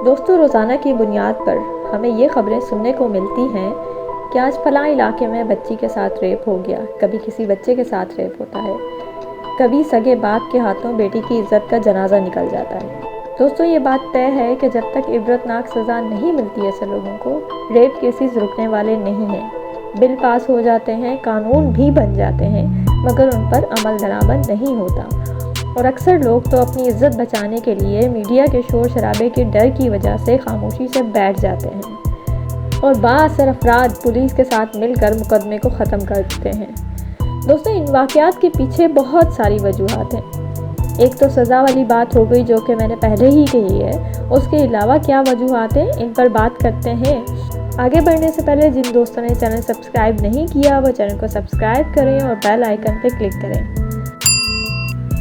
दोस्तों, रोज़ाना की बुनियाद पर हमें ये ख़बरें सुनने को मिलती हैं कि आज फलां इलाके में बच्ची के साथ रेप हो गया, कभी किसी बच्चे के साथ रेप होता है, कभी सगे बाप के हाथों बेटी की इज़्ज़त का जनाजा निकल जाता है। दोस्तों, ये बात तय है कि जब तक इबरतनाक सज़ा नहीं मिलती ऐसे लोगों को, रेप केसेस रुकने वाले नहीं हैं। बिल पास हो जाते हैं, कानून भी बन जाते हैं, मगर उन पर अमल दरामद नहीं होता। और अक्सर लोग तो अपनी इज़्ज़त बचाने के लिए मीडिया के शोर शराबे के डर की वजह से खामोशी से बैठ जाते हैं और बाअसर अफराद पुलिस के साथ मिलकर मुकदमे को ख़त्म कर देते हैं। दोस्तों, इन वाक़यात के पीछे बहुत सारी वजूहात हैं। एक तो सज़ा वाली बात हो गई, जो कि मैंने पहले ही कही है। उसके अलावा क्या वजूहात हैं, इन पर बात करते हैं। आगे बढ़ने से पहले जिन दोस्तों ने चैनल सब्सक्राइब नहीं किया वो चैनल को सब्सक्राइब करें और बेल आइकन पर क्लिक करें।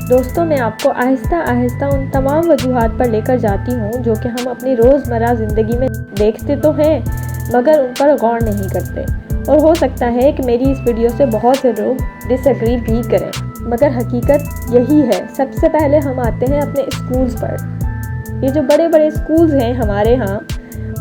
दोस्तों, मैं आपको आहिस्ता आहिस्ता उन तमाम वजूहात पर लेकर जाती हूँ जो कि हम अपनी रोज़मर्रा ज़िंदगी में देखते तो हैं मगर उन पर गौर नहीं करते। और हो सकता है कि मेरी इस वीडियो से बहुत से लोग डिसएग्री भी करें, मगर हकीकत यही है। सबसे पहले हम आते हैं अपने स्कूल्स पर। ये जो बड़े बड़े स्कूल्स हैं हमारे यहाँ,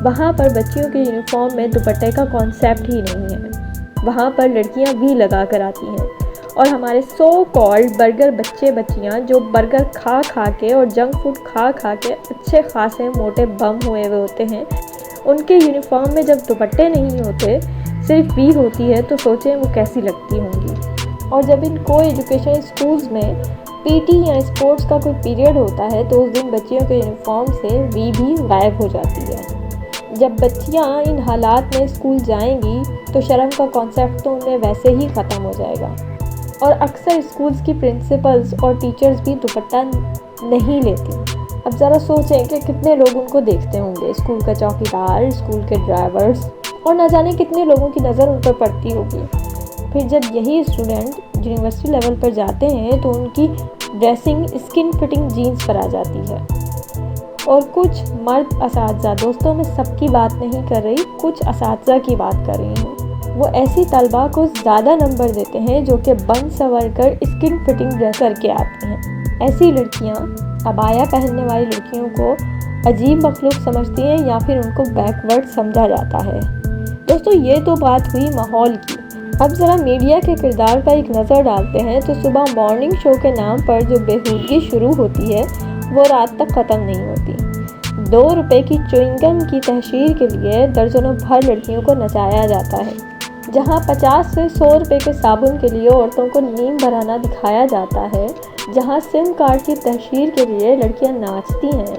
वहाँ पर बच्चियों के यूनिफॉर्म में दुपट्टे का कॉन्सेप्ट ही नहीं है। वहाँ पर लड़कियाँ भी लगा कर आती हैं और हमारे सो कॉल्ड बर्गर बच्चे बच्चियाँ जो बर्गर खा खा के और जंक फूड खा खा के अच्छे खासे मोटे बम हुए हुए होते हैं, उनके यूनिफॉर्म में जब दुपट्टे नहीं होते, सिर्फ वी होती है, तो सोचें वो कैसी लगती होंगी। और जब इन को एजुकेशन स्कूल्स में पीटी या स्पोर्ट्स का कोई पीरियड होता है तो उस दिन बच्चियों के यूनिफॉर्म से वी भी गायब हो जाती है। जब बच्चियाँ इन हालात में स्कूल जाएंगी तो शर्म का कॉन्सेप्ट तो उनमें वैसे ही ख़त्म हो जाएगा। और अक्सर स्कूल्स की प्रिंसिपल्स और टीचर्स भी दुपट्टा नहीं लेती। अब ज़रा सोचें कि कितने लोग उनको देखते होंगे, स्कूल का चौकीदार, स्कूल के ड्राइवर्स, और न जाने कितने लोगों की नज़र उन पर पड़ती होगी। फिर जब यही स्टूडेंट यूनिवर्सिटी लेवल पर जाते हैं तो उनकी ड्रेसिंग स्किन फिटिंग जीन्स पर आ जाती है। और कुछ मर्द असातिज़ा, दोस्तों मैं सबकी बात नहीं कर रही, कुछ असातिज़ा की बात कर रही हूँ, वो ऐसी तलबा को ज़्यादा नंबर देते हैं जो कि बन सवर कर स्किन फिटिंग ड्रेस करके आती हैं। ऐसी लड़कियाँ अबाया पहनने वाली लड़कियों को अजीब मखलूक समझती हैं या फिर उनको बैकवर्ड समझा जाता है। दोस्तों, ये तो बात हुई माहौल की। अब ज़रा मीडिया के किरदार पर एक नज़र डालते हैं तो सुबह मॉर्निंग शो के नाम पर जो बेहूदगी शुरू होती है वो रात तक ख़त्म नहीं होती। 2 रुपए की च्युइंगम की तहशीर के लिए दर्जनों भर लड़कियों को नचाया जाता है। जहाँ 50 से 100 रुपये के साबुन के लिए औरतों को नीम भराना दिखाया जाता है, जहाँ सिम कार्ड की तहशीर के लिए लड़कियाँ नाचती हैं,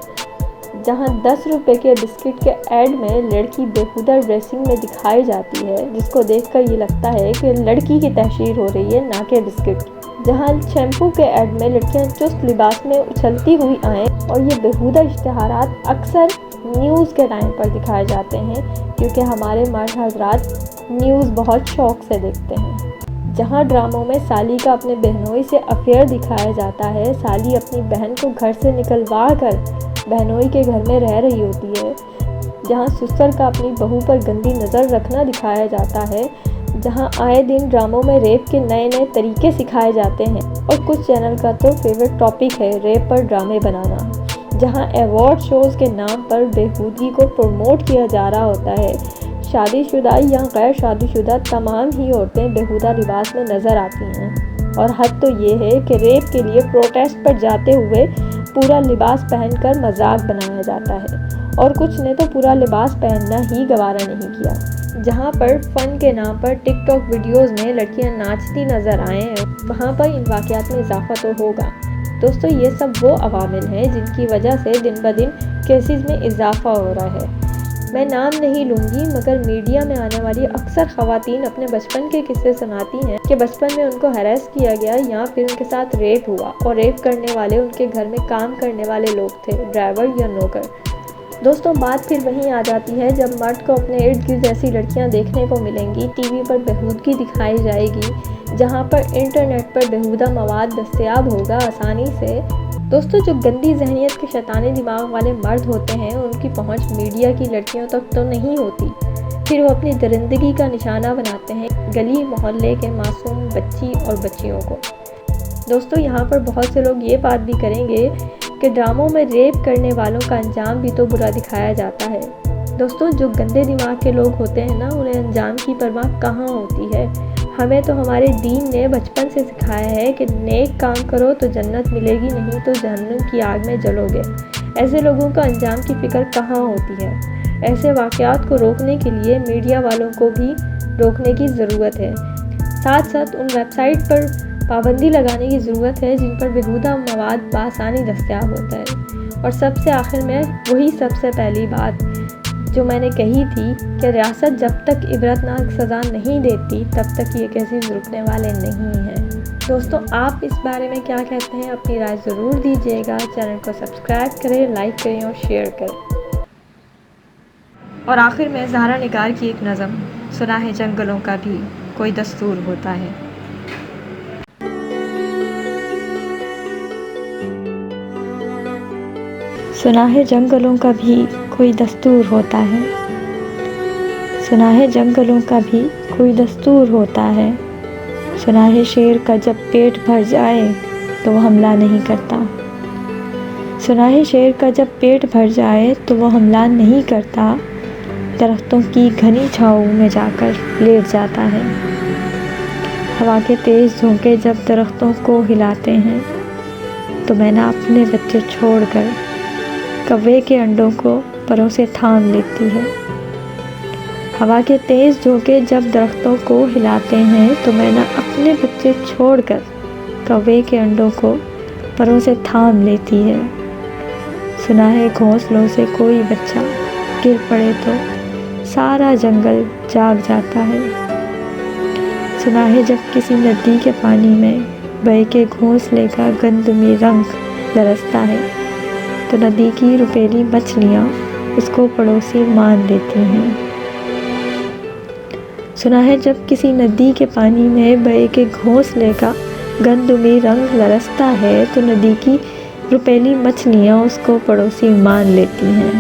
जहाँ 10 रुपये के बिस्किट के ऐड में लड़की बेहुदा ड्रेसिंग में दिखाई जाती है, जिसको देखकर ये लगता है कि लड़की की तहशीर हो रही है, ना कि बिस्किट की, जहाँ शैम्पू के ऐड में लड़कियाँ चुस्त लिबास में उछलती हुई आएँ। और ये बेहुदा इश्तिहारात अक्सर न्यूज़ के टाइम पर दिखाए जाते हैं, क्योंकि हमारे मर्द हजरात न्यूज़ बहुत शौक़ से देखते हैं। जहाँ ड्रामों में साली का अपने बहनोई से अफेयर दिखाया जाता है, साली अपनी बहन को घर से निकलवा कर बहनोई के घर में रह रही होती है, जहाँ ससुर का अपनी बहू पर गंदी नज़र रखना दिखाया जाता है, जहाँ आए दिन ड्रामों में रेप के नए नए तरीके सिखाए जाते हैं। और कुछ चैनल का तो फेवरेट टॉपिक है रेप पर ड्रामे बनाना, जहाँ अवार्ड शोज़ के नाम पर बेहूदगी को प्रमोट किया जा रहा होता है। शादीशुदा या गैर शादीशुदा तमाम ही औरतें बेहुदा लिबास में नज़र आती हैं। और हद तो ये है कि रेप के लिए प्रोटेस्ट पर जाते हुए पूरा लिबास पहनकर मजाक बनाया जाता है, और कुछ ने तो पूरा लिबास पहनना ही गवारा नहीं किया। जहाँ पर फ़न के नाम पर टिकटॉक वीडियोस में लड़कियाँ नाचती नज़र आएँ, वहाँ पर इन वाक़यात में इजाफा तो होगा। दोस्तों, ये सब वो अवामिल हैं जिनकी वजह से दिन ब दिन केसेस में इजाफा हो रहा है। मैं नाम नहीं लूँगी, मगर मीडिया में आने वाली अक्सर ख़वातीन अपने बचपन के किस्से सुनाती हैं कि बचपन में उनको हैरेस किया गया या फिर उनके साथ रेप हुआ, और रेप करने वाले उनके घर में काम करने वाले लोग थे, ड्राइवर या नौकर। दोस्तों, बात फिर वहीं आ जाती है जब मर्द को अपने इर्द गिर्द ऐसी लड़कियां देखने को मिलेंगी, टीवी पर बेहूदगी दिखाई जाएगी, जहां पर इंटरनेट पर बेहुदा मवाद दस्तयाब होगा आसानी से। दोस्तों, जो गंदी जहनियत के शैतानी दिमाग वाले मर्द होते हैं, उनकी पहुंच मीडिया की लड़कियों तक तो नहीं होती। फिर वो अपनी दरिंदगी का निशाना बनाते हैं गली मोहल्ले के मासूम बच्ची और बच्चियों को। दोस्तों, यहाँ पर बहुत से लोग ये बात भी करेंगे कि ड्रामों में रेप करने वालों का अंजाम भी तो बुरा दिखाया जाता है। दोस्तों, जो गंदे दिमाग के लोग होते हैं ना, उन्हें अंजाम की परवाह कहाँ होती है। हमें तो हमारे दीन ने बचपन से सिखाया है कि नेक काम करो तो जन्नत मिलेगी, नहीं तो जहन्नुम की आग में जलोगे। ऐसे लोगों का अंजाम की फ़िक्र कहाँ होती है। ऐसे वाक़यात को रोकने के लिए मीडिया वालों को भी रोकने की ज़रूरत है। साथ साथ उन वेबसाइट पर पाबंदी लगाने की ज़रूरत है जिन पर बेहुदा मवाद बआसानी दस्तयाब होता है। और सबसे आखिर में वही सबसे पहली बात जो मैंने कही थी कि रियासत जब तक इबरतनाक सज़ा नहीं देती तब तक ये केसेस रुकने वाले नहीं हैं। दोस्तों, आप इस बारे में क्या कहते हैं, अपनी राय ज़रूर दीजिएगा। चैनल को सब्सक्राइब करें, लाइक करें और शेयर करें। और आखिर में ज़हरा निगार की एक नज़म, सुना है जंगलों का भी कोई दस्तूर होता है। सुना है जंगलों का भी कोई दस्तूर होता है। सुना है जंगलों का भी कोई दस्तूर होता है। सुना है शेर का जब पेट भर जाए तो वो हमला नहीं करता। सुना है शेर का जब पेट भर जाए तो वो हमला नहीं करता। दरख्तों की घनी छाँव में जाकर लेट जाता है। हवा के तेज़ झोंके जब दरख्तों को हिलाते हैं तो मैना अपने बच्चे छोड़कर कौवे के अंडों को परों से थाम लेती है। हवा के तेज़ झोंके जब दरख्तों को हिलाते हैं तो मैना अपने बच्चे छोड़कर कौवे के अंडों को परों से थाम लेती है। सुना है घोंसलों से कोई बच्चा गिर पड़े तो सारा जंगल जाग जाता है। सुना है जब किसी नदी के पानी में बह के घोंसले का गंधमी रंग बरसता है तो नदी की रुपेली मछलियाँ उसको पड़ोसी मान लेती हैं। सुना है जब किसी नदी के पानी में बह के घोंसले का गंधमी रंग बरसता है तो नदी की रुपेली मछलियाँ उसको पड़ोसी मान लेती हैं।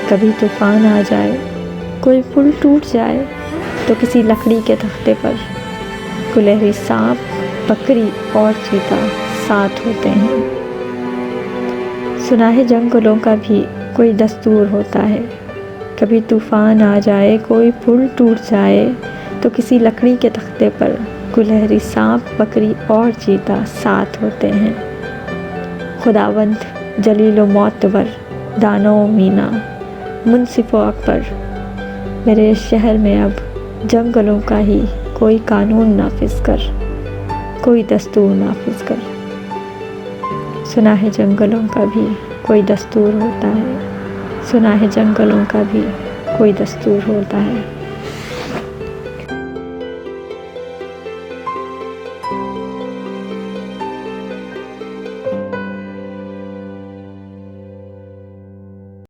कभी तूफान आ जाए, कोई पुल टूट जाए तो किसी लकड़ी के तख्ते पर गुलहरी सांप, बकरी और चीता साथ होते हैं। सुना है जंगलों का भी कोई दस्तूर होता है। कभी तूफ़ान आ जाए, कोई पुल टूट जाए तो किसी लकड़ी के तख्ते पर गुलहरी सांप, बकरी और चीता साथ होते हैं। खुदावंद जलीलो मोतबर, दानो मीना, मुंसिफ़ो अकबर, मेरे शहर में अब जंगलों का ही कोई कानून नाफिज कर, कोई दस्तूर नाफिज कर। सुना है जंगलों का भी कोई दस्तूर होता है। सुना है जंगलों का भी कोई दस्तूर होता है।